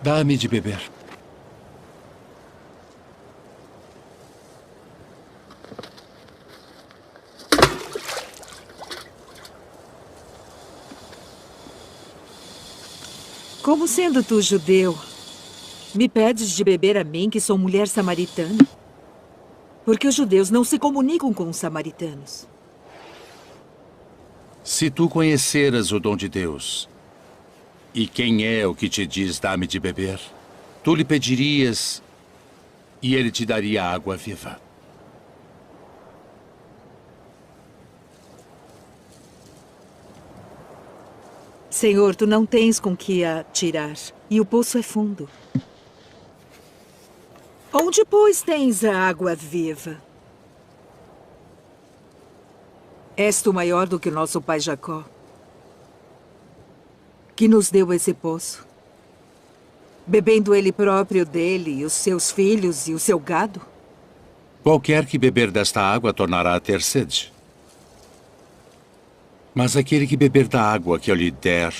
Dá-me de beber. Como sendo tu judeu, me pedes de beber a mim, que sou mulher samaritana? Porque os judeus não se comunicam com os samaritanos. Se tu conheceras o dom de Deus, e quem é o que te diz dá-me de beber, tu lhe pedirias e ele te daria água viva. Senhor, tu não tens com que a tirar, e o poço é fundo. Onde, pois, tens a água viva? És tu maior do que o nosso pai Jacó, que nos deu esse poço, bebendo ele próprio dele, e os seus filhos e o seu gado? Qualquer que beber desta água tornará a ter sede. Mas aquele que beber da água que eu lhe der,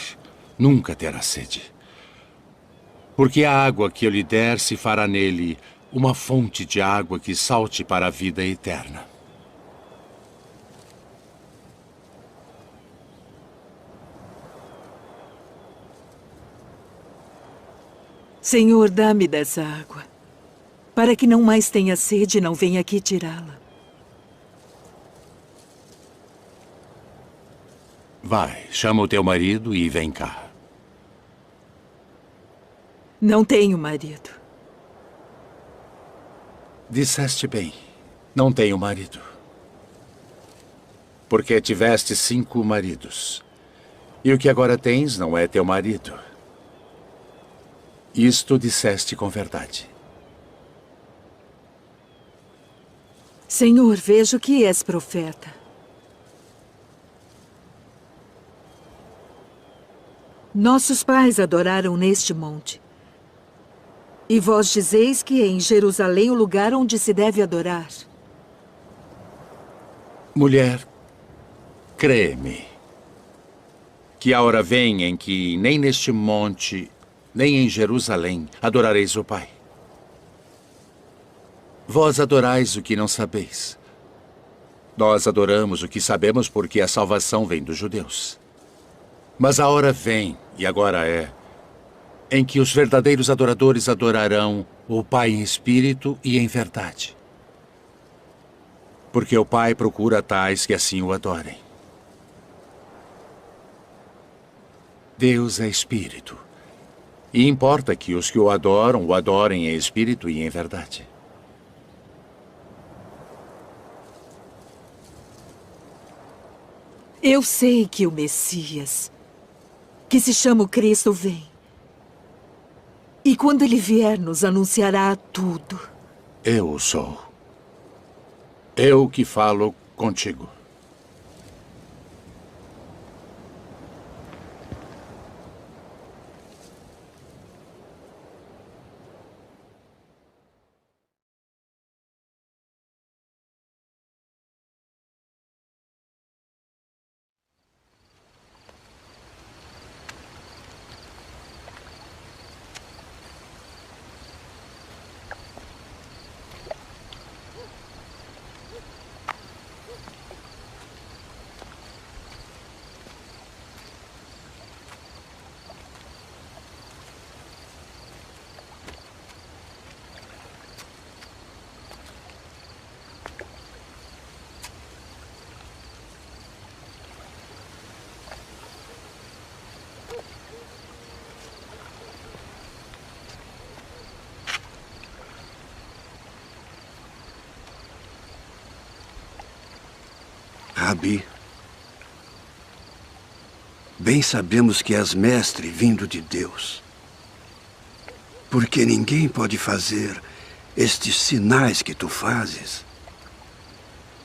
nunca terá sede. Porque a água que eu lhe der se fará nele uma fonte de água que salte para a vida eterna. Senhor, dá-me dessa água, para que não mais tenha sede e não venha aqui tirá-la. Vai, chama o teu marido e vem cá. Não tenho marido. Disseste bem, não tenho marido. Porque tiveste 5 maridos. E o que agora tens não é teu marido. Isto disseste com verdade. Senhor, vejo que és profeta. Nossos pais adoraram neste monte. E vós dizeis que é em Jerusalém o lugar onde se deve adorar. Mulher, crê-me, que a hora vem em que nem neste monte, nem em Jerusalém adorareis o Pai. Vós adorais o que não sabeis. Nós adoramos o que sabemos porque a salvação vem dos judeus. Mas a hora vem, e agora é, em que os verdadeiros adoradores adorarão o Pai em espírito e em verdade. Porque o Pai procura tais que assim o adorem. Deus é espírito, e importa que os que o adorem em espírito e em verdade. Eu sei que o Messias, que se chama o Cristo, vem. E quando ele vier, nos anunciará tudo. Eu o sou. Eu que falo contigo. Rabi, bem sabemos que és mestre vindo de Deus. Porque ninguém pode fazer estes sinais que tu fazes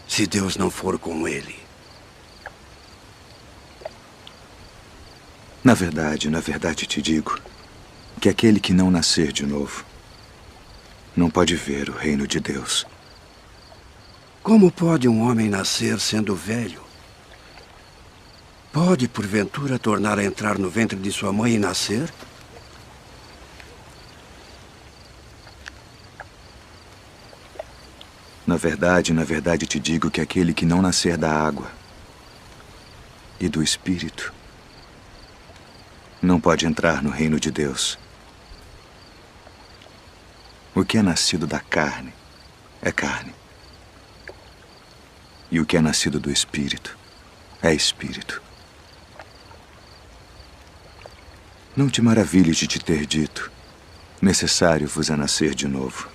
se Deus não for com ele. Na verdade te digo que aquele que não nascer de novo não pode ver o reino de Deus. Como pode um homem nascer sendo velho? Pode, porventura, tornar a entrar no ventre de sua mãe e nascer? Na verdade te digo que aquele que não nascer da água e do Espírito não pode entrar no reino de Deus. O que é nascido da carne é carne. E o que é nascido do Espírito é Espírito. Não te maravilhes de te ter dito: necessário vos é nascer de novo.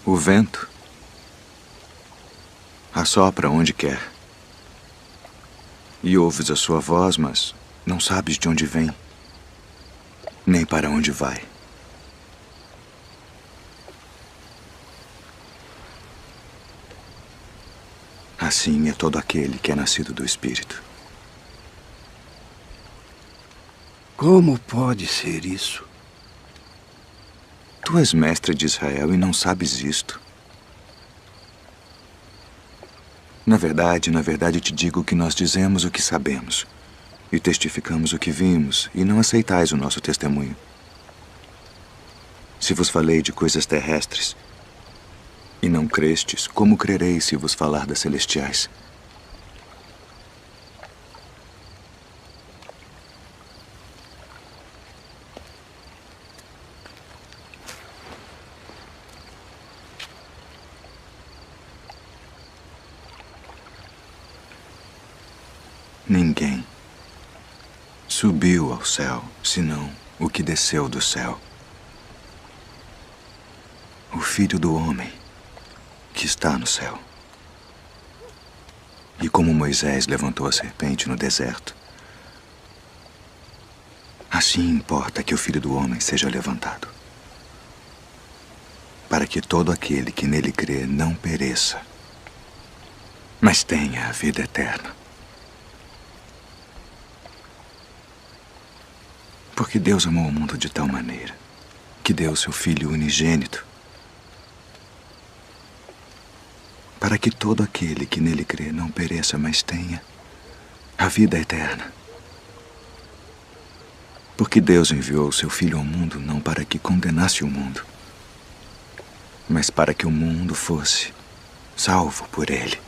O vento assopra onde quer. E ouves a sua voz, mas não sabes de onde vem, nem para onde vai. Assim é todo aquele que é nascido do Espírito. Como pode ser isso? Tu és mestre de Israel e não sabes isto. Na verdade te digo que nós dizemos o que sabemos e testificamos o que vimos, e não aceitais o nosso testemunho. Se vos falei de coisas terrestres e não crestes, como crereis se vos falar das celestiais? Ninguém subiu ao céu, senão o que desceu do céu. O Filho do Homem que está no céu. E como Moisés levantou a serpente no deserto, assim importa que o Filho do Homem seja levantado, para que todo aquele que nele crê não pereça, mas tenha a vida eterna. Porque Deus amou o mundo de tal maneira que deu seu Filho unigênito, para que todo aquele que nele crê não pereça, mas tenha a vida eterna. Porque Deus enviou o seu Filho ao mundo não para que condenasse o mundo, mas para que o mundo fosse salvo por ele.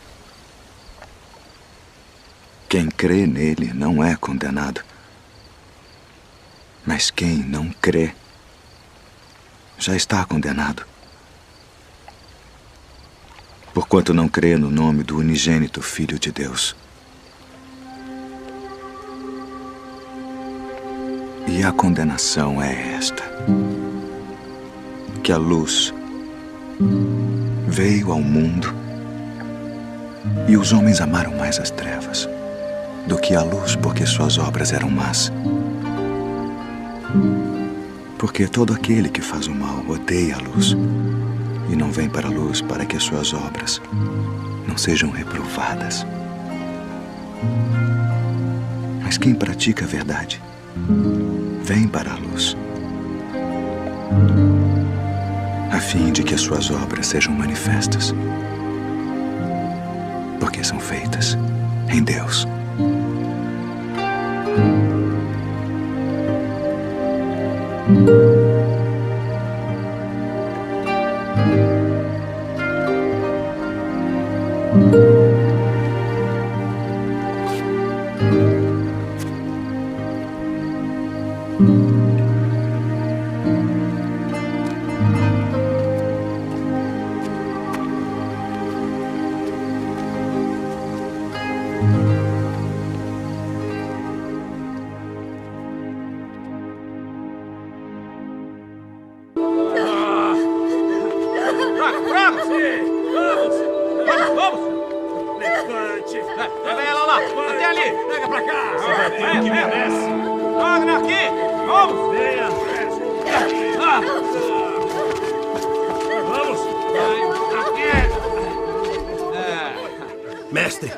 Quem crê nele não é condenado, mas quem não crê já está condenado, porquanto não crê no nome do unigênito Filho de Deus. E a condenação é esta: que a luz veio ao mundo e os homens amaram mais as trevas do que a luz, porque suas obras eram más. Porque todo aquele que faz o mal odeia a luz e não vem para a luz, para que as suas obras não sejam reprovadas. Mas quem pratica a verdade vem para a luz, a fim de que as suas obras sejam manifestas, porque são feitas em Deus. Mestre,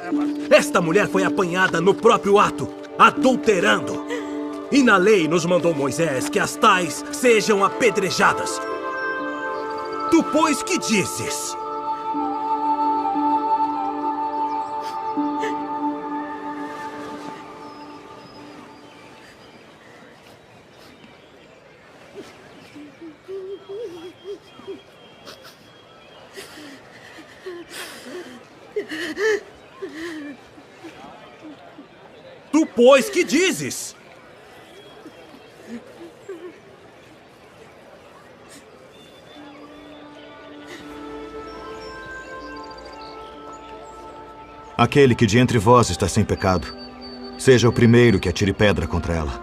esta mulher foi apanhada no próprio ato, adulterando. E na lei nos mandou Moisés que as tais sejam apedrejadas. Tu, pois, que dizes? Tu, pois, que dizes? Aquele que de entre vós está sem pecado, seja o primeiro que atire pedra contra ela.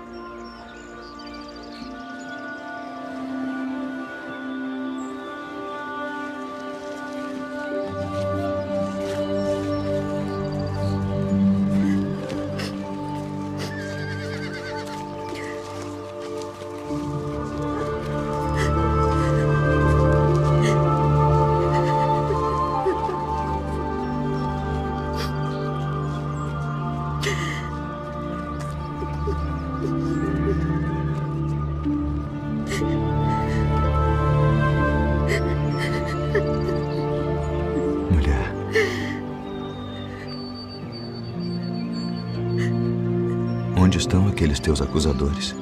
Onde estão aqueles teus acusadores?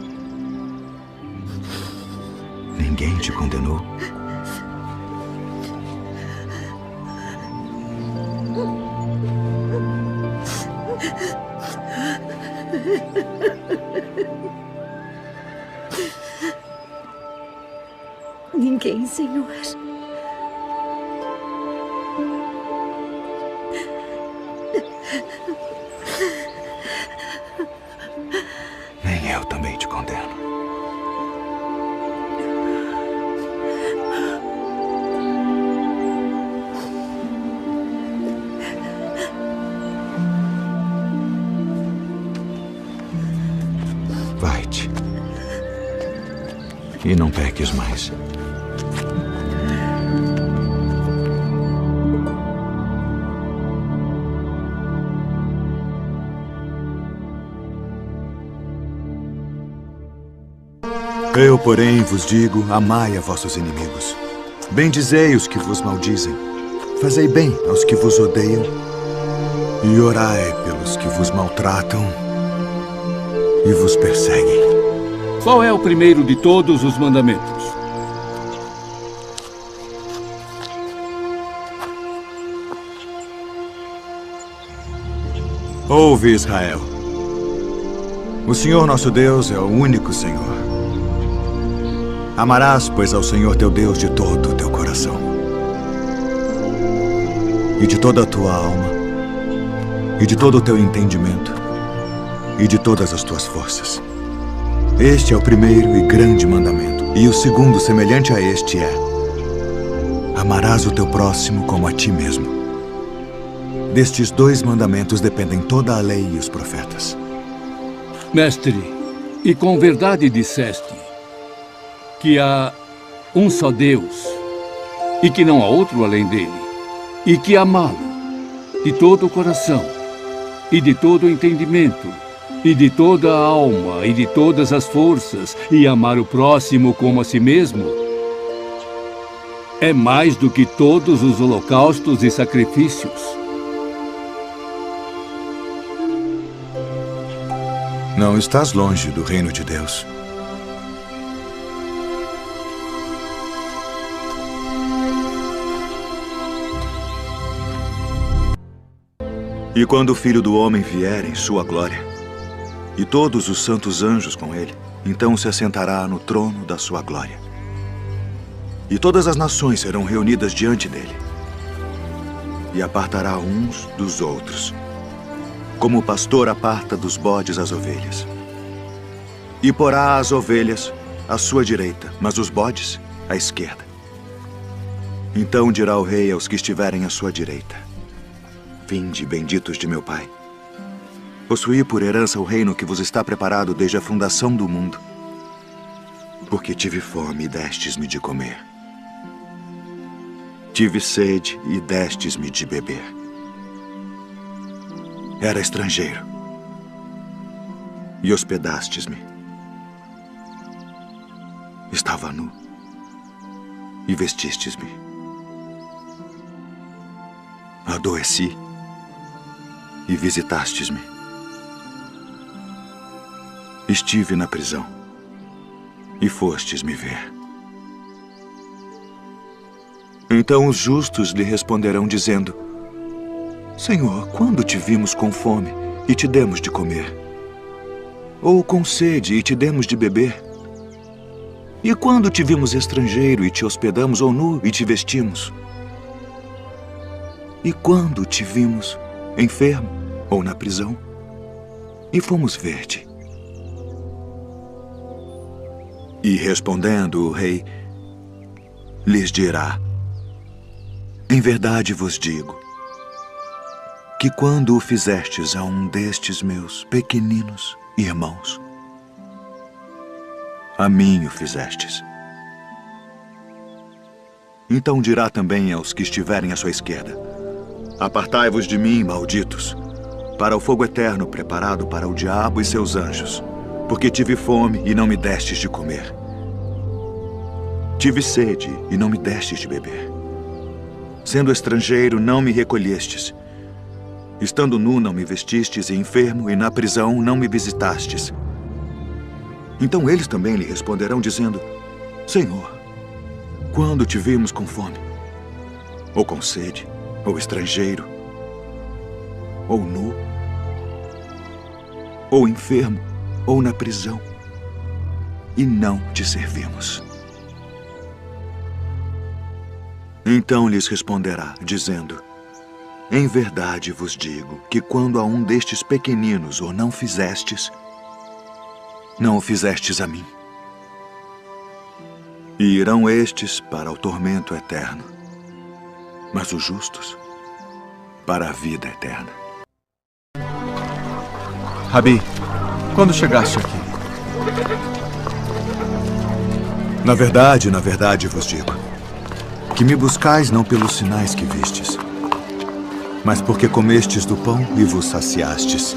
Ninguém te condenou? Ninguém, Senhor. Nem eu também te condeno. Vai-te. E não peques mais. Eu, porém, vos digo, amai a vossos inimigos. Bendizei os que vos maldizem. Fazei bem aos que vos odeiam. E orai pelos que vos maltratam e vos perseguem. Qual é o primeiro de todos os mandamentos? Ouve, Israel. O Senhor nosso Deus é o único Senhor. Amarás, pois, ao Senhor teu Deus de todo o teu coração, e de toda a tua alma, e de todo o teu entendimento, e de todas as tuas forças. Este é o primeiro e grande mandamento. E o segundo, semelhante a este, é: amarás o teu próximo como a ti mesmo. Destes dois mandamentos dependem toda a lei e os profetas. Mestre, e com verdade disseste que há um só Deus e que não há outro além dele, e que amá-lo de todo o coração e de todo o entendimento e de toda a alma e de todas as forças, e amar o próximo como a si mesmo, é mais do que todos os holocaustos e sacrifícios. Não estás longe do reino de Deus. E quando o Filho do Homem vier em sua glória, e todos os santos anjos com ele, então se assentará no trono da sua glória. E todas as nações serão reunidas diante dele. E apartará uns dos outros, como o pastor aparta dos bodes as ovelhas. E porá as ovelhas à sua direita, mas os bodes à esquerda. Então dirá o rei aos que estiverem à sua direita: vinde, benditos de meu Pai. Possuí por herança o reino que vos está preparado desde a fundação do mundo. Porque tive fome e destes-me de comer. Tive sede e destes-me de beber. Era estrangeiro e hospedastes-me. Estava nu e vestistes-me. Adoeci e visitastes-me. Estive na prisão e fostes me ver. Então os justos lhe responderão dizendo: Senhor, quando te vimos com fome e te demos de comer? Ou com sede e te demos de beber? E quando te vimos estrangeiro e te hospedamos, ou nu e te vestimos? E quando te vimos enfermo ou na prisão e fomos ver-te? E respondendo o rei, lhes dirá: Em verdade vos digo que quando o fizestes a um destes meus pequeninos irmãos, a mim o fizestes. Então dirá também aos que estiverem à sua esquerda: Apartai-vos de mim, malditos, para o fogo eterno preparado para o diabo e seus anjos, porque tive fome e não me destes de comer. Tive sede e não me destes de beber. Sendo estrangeiro, não me recolhestes. Estando nu, não me vestistes, e enfermo, e na prisão, não me visitastes. Então eles também lhe responderão, dizendo: Senhor, quando te vimos com fome, ou com sede, ou estrangeiro, ou nu, ou enfermo, ou na prisão, e não te servimos? Então lhes responderá, dizendo: Em verdade vos digo que quando a um destes pequeninos o não fizestes, não o fizestes a mim. E irão estes para o tormento eterno, mas os justos para a vida eterna. Rabi, quando chegaste aqui? Na verdade vos digo que me buscais não pelos sinais que vistes, mas porque comestes do pão e vos saciastes.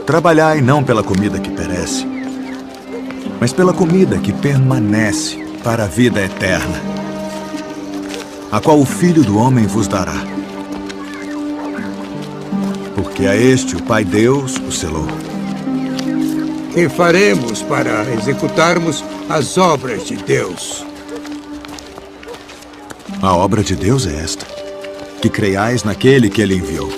Trabalhai não pela comida que perece, mas pela comida que permanece para a vida eterna, a qual o Filho do Homem vos dará. Porque a este o Pai Deus o selou. Que faremos para executarmos as obras de Deus? A obra de Deus é esta: que creiais naquele que ele enviou.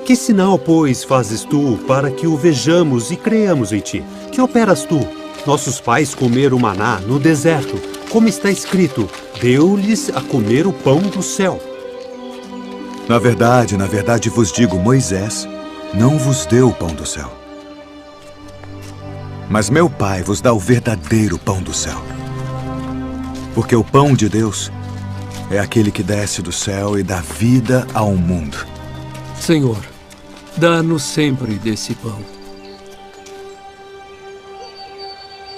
Que sinal, pois, fazes tu para que o vejamos e creiamos em ti? Que operas tu? Nossos pais comeram maná no deserto, como está escrito: deu-lhes a comer o pão do céu. Na verdade vos digo, Moisés não vos deu o pão do céu, mas meu Pai vos dá o verdadeiro pão do céu. Porque o pão de Deus é aquele que desce do céu e dá vida ao mundo. Senhor, dá-nos sempre desse pão.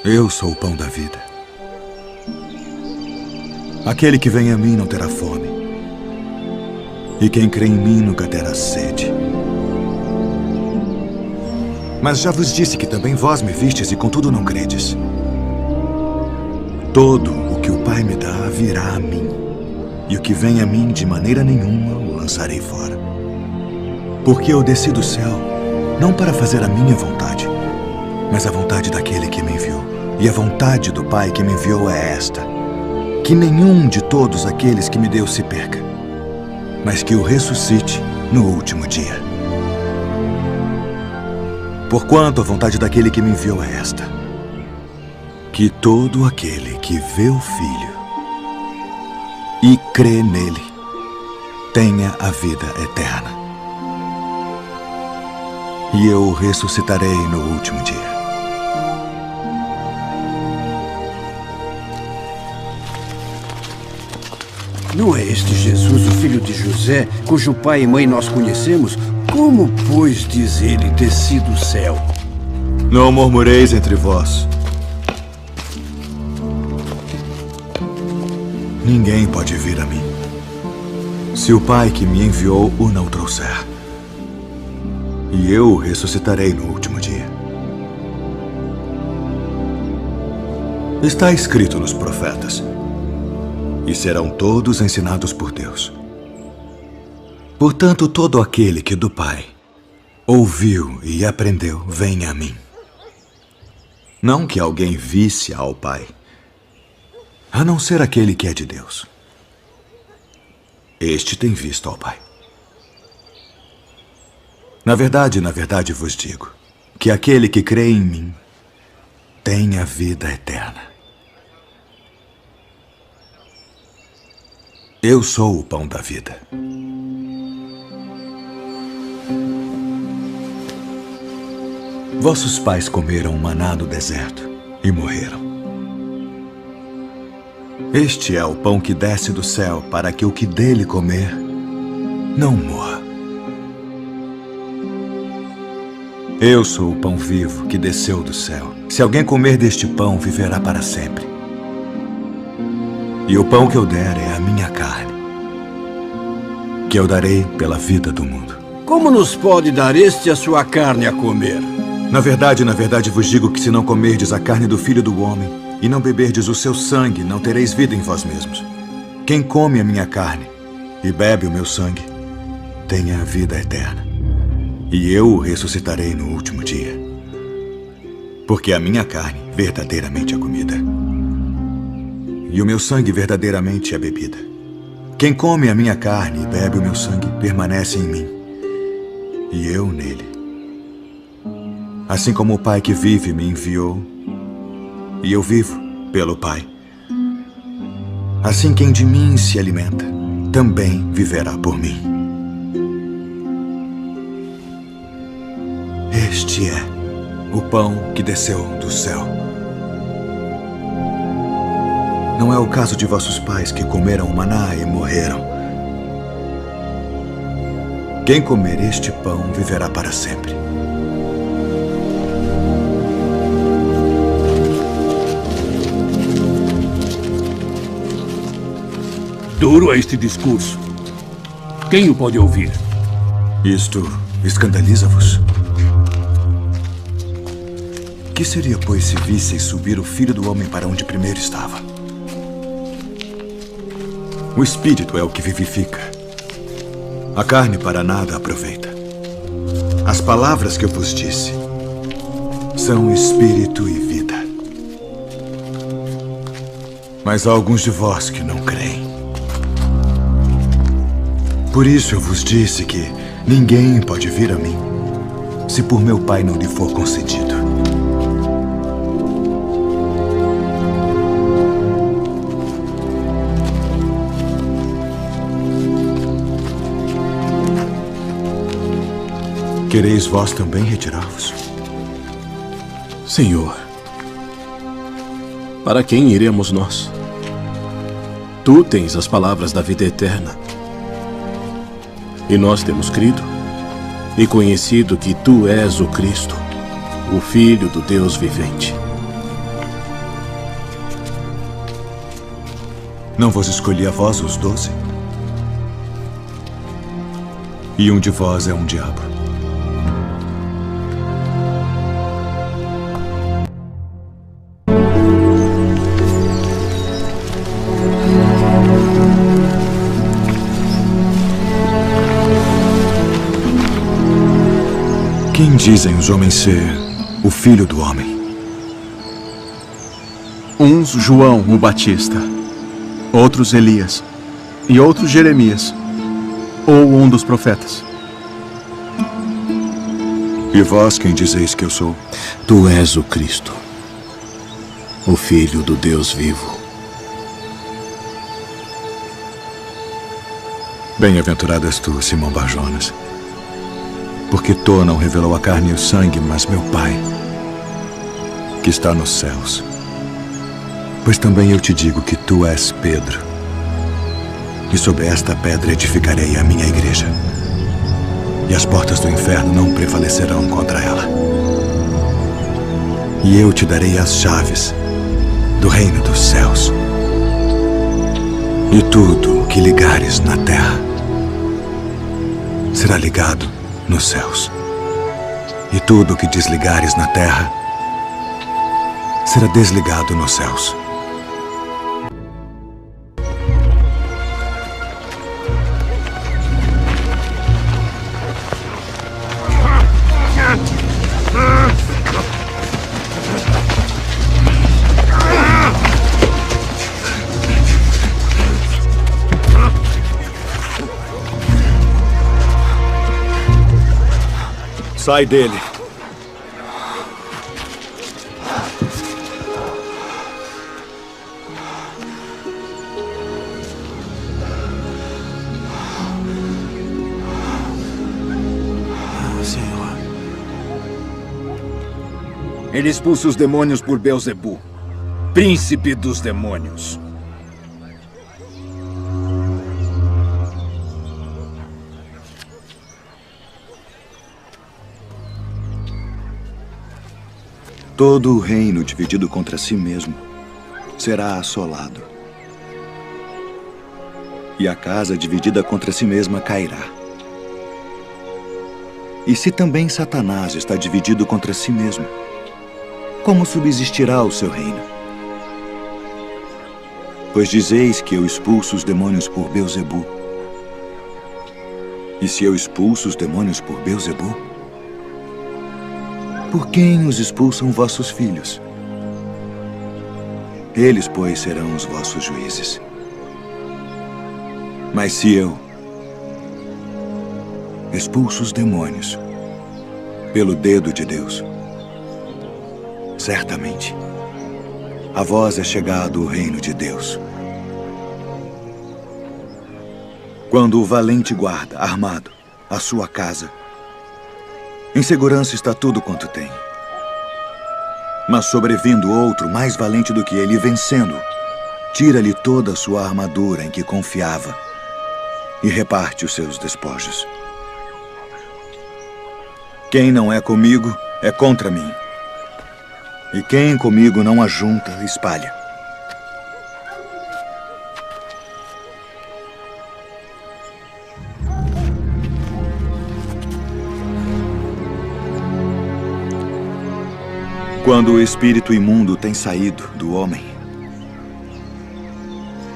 Eu sou o pão da vida. Aquele que vem a mim não terá fome, e quem crê em mim nunca terá sede. Mas já vos disse que também vós me vistes e contudo não credes. Todo o que o Pai me dá virá a mim, e o que vem a mim de maneira nenhuma o lançarei fora. Porque eu desci do céu não para fazer a minha vontade, mas a vontade daquele que me enviou. E a vontade do Pai que me enviou é esta: que nenhum de todos aqueles que me deu se perca, mas que o ressuscite no último dia. Porquanto a vontade daquele que me enviou é esta: que todo aquele que vê o Filho e crê nele tenha a vida eterna. E eu o ressuscitarei no último dia. Não é este Jesus, o filho de José, cujo pai e mãe nós conhecemos? Como, pois, diz ele, desci do céu? Não murmureis entre vós. Ninguém pode vir a mim se o Pai que me enviou o não trouxer. E eu o ressuscitarei no último dia. Está escrito nos profetas: e serão todos ensinados por Deus. Portanto, todo aquele que do Pai ouviu e aprendeu, vem a mim. Não que alguém visse ao Pai, a não ser aquele que é de Deus. Este tem visto ao Pai. Na verdade vos digo que aquele que crê em mim tem a vida eterna. Eu sou o pão da vida. Vossos pais comeram maná no deserto e morreram. Este é o pão que desce do céu para que o que dele comer não morra. Eu sou o pão vivo que desceu do céu. Se alguém comer deste pão, viverá para sempre. E o pão que eu der é a minha carne, que eu darei pela vida do mundo. Como nos pode dar este a sua carne a comer? Na verdade vos digo que se não comerdes a carne do Filho do Homem e não beberdes o seu sangue, não tereis vida em vós mesmos. Quem come a minha carne e bebe o meu sangue, tem a vida eterna. E eu o ressuscitarei no último dia. Porque a minha carne verdadeiramente é comida, e o meu sangue verdadeiramente é bebida. Quem come a minha carne e bebe o meu sangue permanece em mim, e eu nele. Assim como o Pai que vive me enviou, e eu vivo pelo Pai, assim quem de mim se alimenta também viverá por mim. Este é o pão que desceu do céu. Não é o caso de vossos pais que comeram maná e morreram. Quem comer este pão viverá para sempre. Duro é este discurso. Quem o pode ouvir? Isto escandaliza-vos? Que seria, pois, se visseis subir o Filho do Homem para onde primeiro estava? O Espírito é o que vivifica. A carne para nada aproveita. As palavras que eu vos disse são Espírito e vida. Mas há alguns de vós que não creem. Por isso eu vos disse que ninguém pode vir a mim se por meu Pai não lhe for concedido. Quereis vós também retirar-vos? Senhor, para quem iremos nós? Tu tens as palavras da vida eterna. E nós temos crido e conhecido que Tu és o Cristo, o Filho do Deus vivente. Não vos escolhi a vós os 12? E um de vós é um diabo. Quem dizem os homens ser o Filho do Homem? Uns João o Batista, outros Elias, e outros Jeremias, ou um dos profetas. E vós quem dizeis que eu sou? Tu és o Cristo, o Filho do Deus vivo. Bem-aventurado és tu, Simão Bar-Jonas, porque tu não revelou a carne e o sangue, mas meu Pai, que está nos céus. Pois também eu te digo que tu és Pedro, e sobre esta pedra edificarei a minha igreja, e as portas do inferno não prevalecerão contra ela. E eu te darei as chaves do reino dos céus. E tudo o que ligares na terra será ligado nos céus. E tudo o que desligares na terra será desligado nos céus. Sai dele. Ele expulsa os demônios por Beelzebu, príncipe dos demônios. Todo o reino dividido contra si mesmo será assolado. E a casa dividida contra si mesma cairá. E se também Satanás está dividido contra si mesmo, como subsistirá o seu reino? Pois dizeis que eu expulso os demônios por Beelzebu. E se eu expulso os demônios por Beelzebu, por quem os expulsam vossos filhos? Eles, pois, serão os vossos juízes. Mas se eu expulso os demônios pelo dedo de Deus, certamente a vós é chegado o reino de Deus. Quando o valente guarda, armado, a sua casa, em segurança está tudo quanto tem. Mas sobrevindo outro mais valente do que ele, vencendo, tira-lhe toda a sua armadura em que confiava e reparte os seus despojos. Quem não é comigo é contra mim. E quem comigo não ajunta, espalha. Quando o espírito imundo tem saído do homem,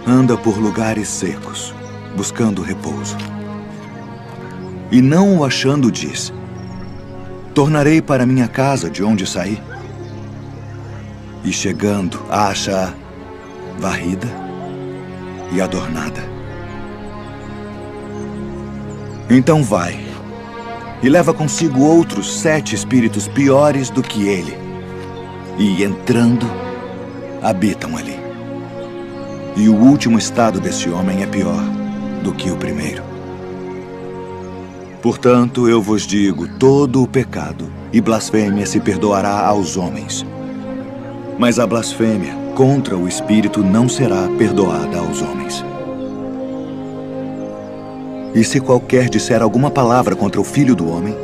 anda por lugares secos, buscando repouso. E não o achando, diz: tornarei para minha casa de onde saí. E chegando, acha-a varrida e adornada. Então vai e leva consigo outros 7 espíritos piores do que ele. E entrando, habitam ali. E o último estado desse homem é pior do que o primeiro. Portanto, eu vos digo, todo o pecado e blasfêmia se perdoará aos homens. Mas a blasfêmia contra o Espírito não será perdoada aos homens. E se qualquer disser alguma palavra contra o Filho do Homem,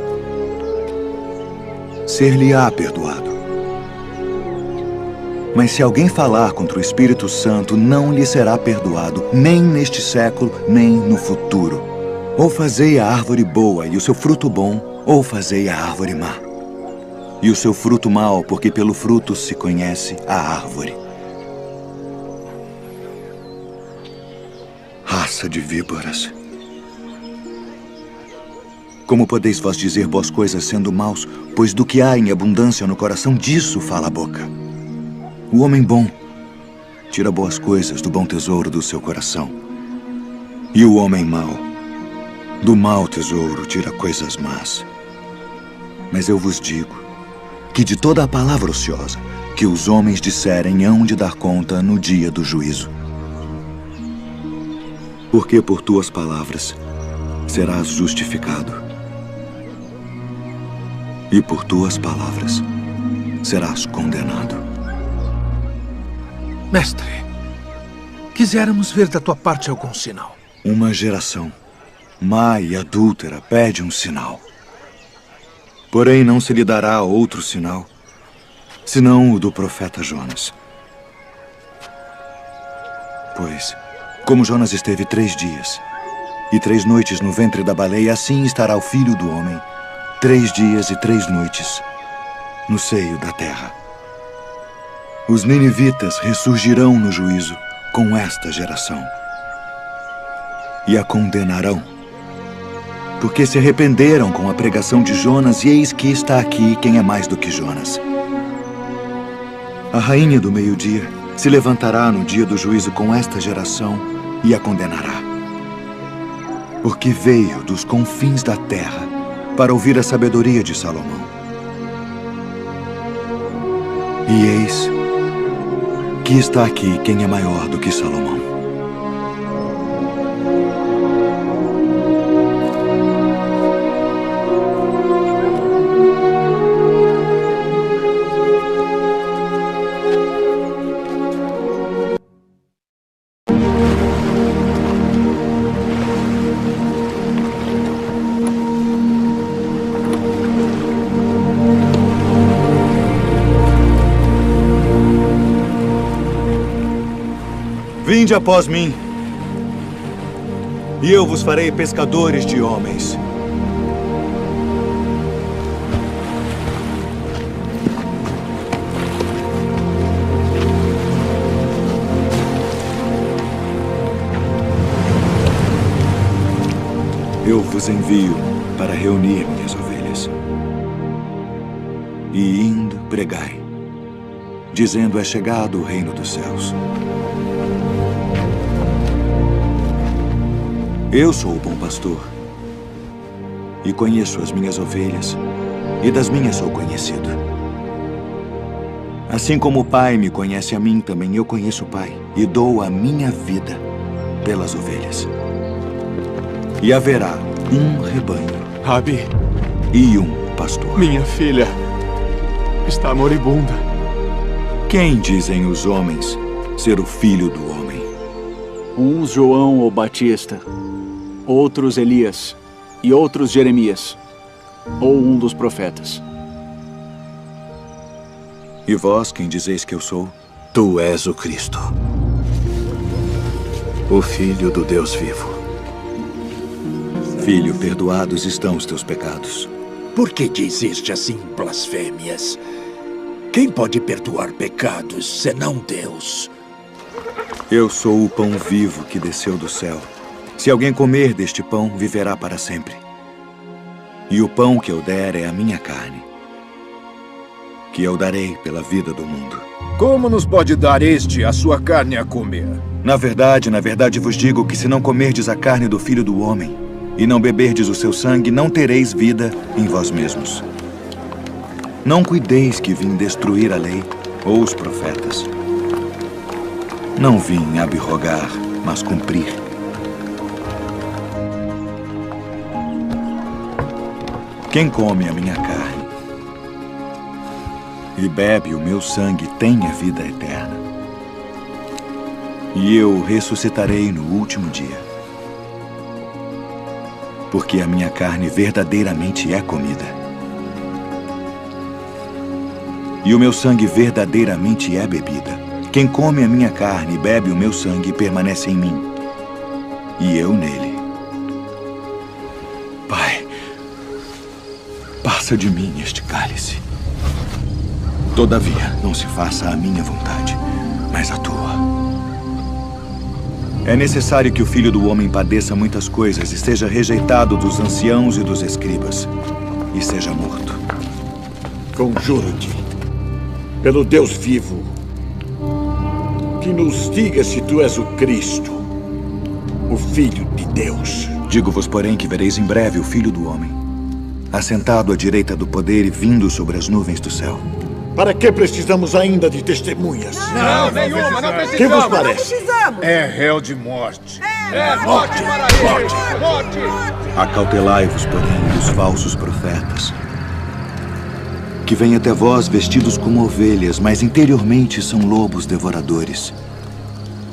ser-lhe-á perdoado. Mas se alguém falar contra o Espírito Santo, não lhe será perdoado, nem neste século, nem no futuro. Ou fazei a árvore boa e o seu fruto bom, ou fazei a árvore má. E o seu fruto mau, porque pelo fruto se conhece a árvore. Raça de víboras. Como podeis vós dizer boas coisas sendo maus, pois do que há em abundância no coração, disso fala a boca. O homem bom tira boas coisas do bom tesouro do seu coração. E o homem mau, do mau tesouro, tira coisas más. Mas eu vos digo que de toda a palavra ociosa que os homens disserem hão de dar conta no dia do juízo. Porque por tuas palavras serás justificado, e por tuas palavras serás condenado. Mestre, quiséramos ver da tua parte algum sinal. Uma geração má e adúltera pede um sinal. Porém, não se lhe dará outro sinal, senão o do profeta Jonas. Pois, como Jonas esteve 3 dias e 3 noites no ventre da baleia, assim estará o Filho do Homem 3 dias e 3 noites no seio da terra. Os ninivitas ressurgirão no juízo com esta geração e a condenarão, porque se arrependeram com a pregação de Jonas, e eis que está aqui quem é mais do que Jonas. A rainha do meio-dia se levantará no dia do juízo com esta geração e a condenará. Porque veio dos confins da terra para ouvir a sabedoria de Salomão. E eis que está aqui quem é maior do que Salomão. Vinde após mim, e eu vos farei pescadores de homens. Eu vos envio para reunir minhas ovelhas. E indo, pregai, dizendo: é chegado o reino dos céus. Eu sou o bom pastor, e conheço as minhas ovelhas, e das minhas sou conhecido. Assim como o Pai me conhece a mim, também eu conheço o Pai, e dou a minha vida pelas ovelhas. E haverá um rebanho, Rabi, e um pastor. Minha filha está moribunda. Quem dizem os homens ser o filho do homem? Uns João o Batista, outros Elias, e outros Jeremias, ou um dos profetas. E vós, quem dizeis que eu sou? Tu és o Cristo, o Filho do Deus vivo. Filho, perdoados estão os teus pecados. Por que dizeste assim blasfêmias? Quem pode perdoar pecados, senão Deus? Eu sou o pão vivo que desceu do céu. Se alguém comer deste pão, viverá para sempre. E o pão que eu der é a minha carne, que eu darei pela vida do mundo. Como nos pode dar este a sua carne a comer? Na verdade vos digo que se não comerdes a carne do Filho do Homem e não beberdes o seu sangue, não tereis vida em vós mesmos. Não cuideis que vim destruir a lei ou os profetas. Não vim abrogar, mas cumprir. Quem come a minha carne e bebe o meu sangue tem a vida eterna. E eu ressuscitarei no último dia. Porque a minha carne verdadeiramente é comida. E o meu sangue verdadeiramente é bebida. Quem come a minha carne e bebe o meu sangue permanece em mim, e eu nele. Pai, passa de mim este cálice. Todavia, não se faça a minha vontade, mas a tua. É necessário que o Filho do Homem padeça muitas coisas e seja rejeitado dos anciãos e dos escribas, e seja morto. Conjuro-te, pelo Deus vivo, que nos diga se tu és o Cristo, o Filho de Deus. Digo-vos, porém, que vereis em breve o Filho do Homem, assentado à direita do poder e vindo sobre as nuvens do céu. Para que precisamos ainda de testemunhas? Não, nenhuma, não precisamos. Que vos parece? É réu de morte. Morte, morte. Acautelai-vos, porém, dos falsos profetas, que vêm até vós vestidos como ovelhas, mas interiormente são lobos devoradores.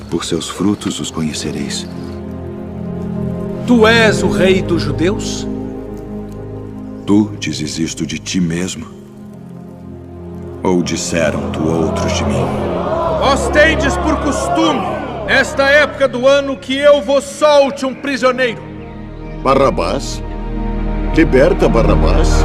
Por seus frutos os conhecereis. Tu és o rei dos judeus? Tu dizes isto de ti mesmo? Ou disseram-te outros de mim? Vós tendes por costume, nesta época do ano, que eu vos solte um prisioneiro. Barrabás? Liberta Barrabás?